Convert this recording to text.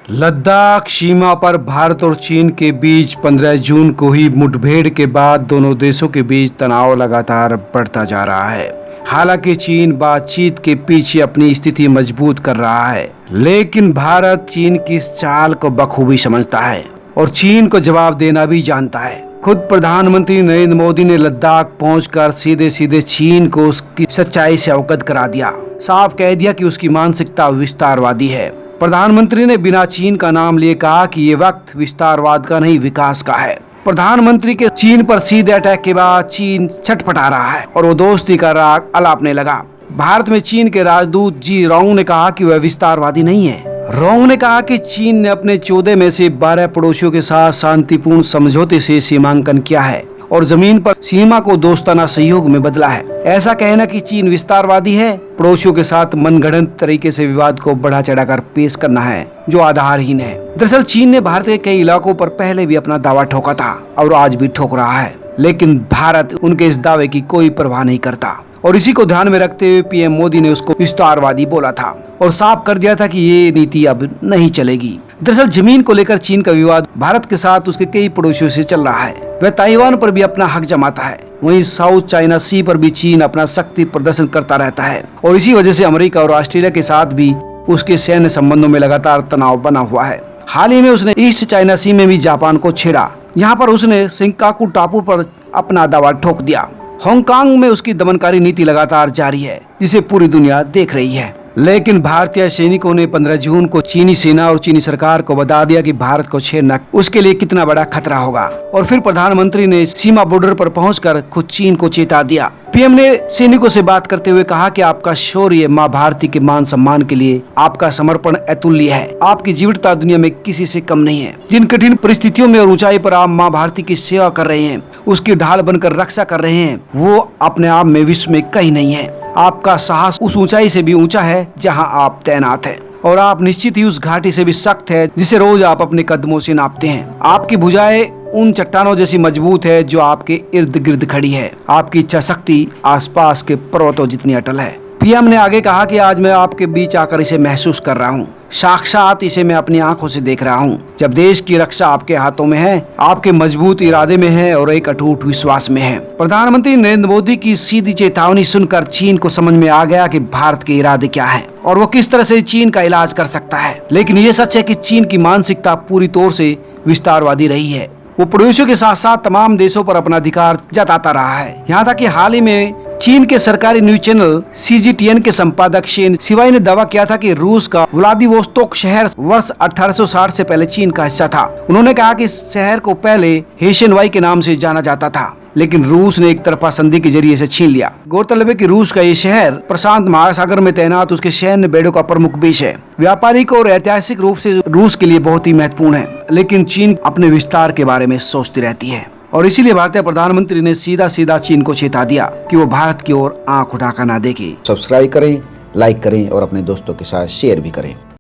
लद्दाख सीमा पर भारत और चीन के बीच 15 जून को हुई मुठभेड़ के बाद दोनों देशों के बीच तनाव लगातार बढ़ता जा रहा है। हालांकि चीन बातचीत के पीछे अपनी स्थिति मजबूत कर रहा है, लेकिन भारत चीन की इस चाल को बखूबी समझता है और चीन को जवाब देना भी जानता है। खुद प्रधानमंत्री नरेंद्र मोदी ने लद्दाख पहुंचकर सीधे सीधे चीन को उसकी सच्चाई से अवगत करा दिया। साफ कह दिया कि उसकी मानसिकता विस्तारवादी है। प्रधानमंत्री ने बिना चीन का नाम लिए कहा कि ये वक्त विस्तारवाद का नहीं, विकास का है। प्रधानमंत्री के चीन पर सीधे अटैक के बाद चीन छटपटा रहा है और वो दोस्ती का राग अलापने लगा। भारत में चीन के राजदूत जी रोंग ने कहा कि वह विस्तारवादी नहीं है। रोंग ने कहा कि चीन ने अपने 14 में से 12 पड़ोसियों के साथ शांतिपूर्ण समझौते से सीमांकन किया है और जमीन पर सीमा को दोस्ताना सहयोग में बदला है। ऐसा कहना कि चीन विस्तारवादी है, पड़ोसियों के साथ मनगढ़ंत तरीके से विवाद को बढ़ा चढ़ाकर पेश करना है जो आधारहीन है। दरअसल चीन ने भारत के कई इलाकों पर पहले भी अपना दावा ठोका था और आज भी ठोक रहा है, लेकिन भारत उनके इस दावे की कोई परवाह नहीं करता और इसी को ध्यान में रखते हुए पीएम मोदी ने उसको विस्तारवादी बोला था और साफ कर दिया था कि ये नीति अब नहीं चलेगी। दरअसल जमीन को लेकर चीन का विवाद भारत के साथ उसके कई पड़ोसियों से चल रहा है। वह ताइवान पर भी अपना हक जमाता है, वहीं साउथ चाइना सी पर भी चीन अपना शक्ति प्रदर्शन करता रहता है और इसी वजह से अमेरिका और ऑस्ट्रेलिया के साथ भी उसके सैन्य संबंधों में लगातार तनाव बना हुआ है। हाल ही में उसने ईस्ट चाइना सी में भी जापान को छेड़ा। यहाँ पर उसने शिंकाकू टापू पर अपना दावा ठोक दिया। हांगकांग में उसकी दमनकारी नीति लगातार जारी है, जिसे पूरी दुनिया देख रही है। लेकिन भारतीय सैनिकों ने 15 जून को चीनी सेना और चीनी सरकार को बता दिया कि भारत को छेड़ना उसके लिए कितना बड़ा खतरा होगा और फिर प्रधानमंत्री ने सीमा बॉर्डर पर पहुंचकर खुद चीन को चेता दिया। पीएम ने सैनिकों से बात करते हुए कहा कि आपका शौर्य माँ भारती के मान सम्मान के लिए आपका समर्पण अतुल्य है। आपकी जीवटता दुनिया में किसी से कम नहीं है। जिन कठिन परिस्थितियों में और ऊंचाई पर आप माँ भारती की सेवा कर रहे हैं, उसकी ढाल बनकर रक्षा कर रहे हैं, वो अपने आप में विश्व में कहीं नहीं है। आपका साहस उस ऊंचाई से भी ऊंचा है जहां आप तैनात हैं और आप निश्चित ही उस घाटी से भी सख्त है जिसे रोज आप अपने कदमों से नापते हैं। आपकी भुजाएं उन चट्टानों जैसी मजबूत है जो आपके इर्द गिर्द खड़ी है। आपकी इच्छा शक्ति आसपास के पर्वतों जितनी अटल है। पीएम ने आगे कहा कि आज मैं आपके बीच आकर इसे महसूस कर रहा हूँ, साक्षात इसे मैं अपनी आंखों से देख रहा हूँ। जब देश की रक्षा आपके हाथों में है, आपके मजबूत इरादे में है और एक अटूट विश्वास में है। प्रधानमंत्री नरेंद्र मोदी की सीधी चेतावनी सुनकर चीन को समझ में आ गया कि भारत के इरादे क्या हैं और वो किस तरह से चीन का इलाज कर सकता है। लेकिन ये सच है कि चीन की मानसिकता पूरी तौर से विस्तारवादी रही है। वो पड़ोसियों के साथ साथ तमाम देशों पर अपना अधिकार जताता रहा है। यहाँ तक कि हाल ही में चीन के सरकारी न्यूज चैनल CGTN के संपादक शेन शिवाई ने दावा किया था कि रूस का व्लादिवोस्तोक शहर वर्ष 1860 से पहले चीन का हिस्सा था। उन्होंने कहा कि इस शहर को पहले हेशनवाई के नाम से जाना जाता था, लेकिन रूस ने एक तरफा संधि के जरिए से छीन लिया। गौरतलब है कि रूस का ये शहर प्रशांत महासागर में तैनात उसके सैन्य बेड़ों का प्रमुख बेस है। व्यापारिक और ऐतिहासिक रूप से रूस के लिए बहुत ही महत्वपूर्ण है, लेकिन चीन अपने विस्तार के बारे में सोचती रहती है और इसीलिए भारतीय प्रधानमंत्री ने सीधा सीधा चीन को चेता दिया कि वो भारत की ओर आंख उठाकर ना देखे। सब्सक्राइब करें, लाइक करें और अपने दोस्तों के साथ शेयर भी करें।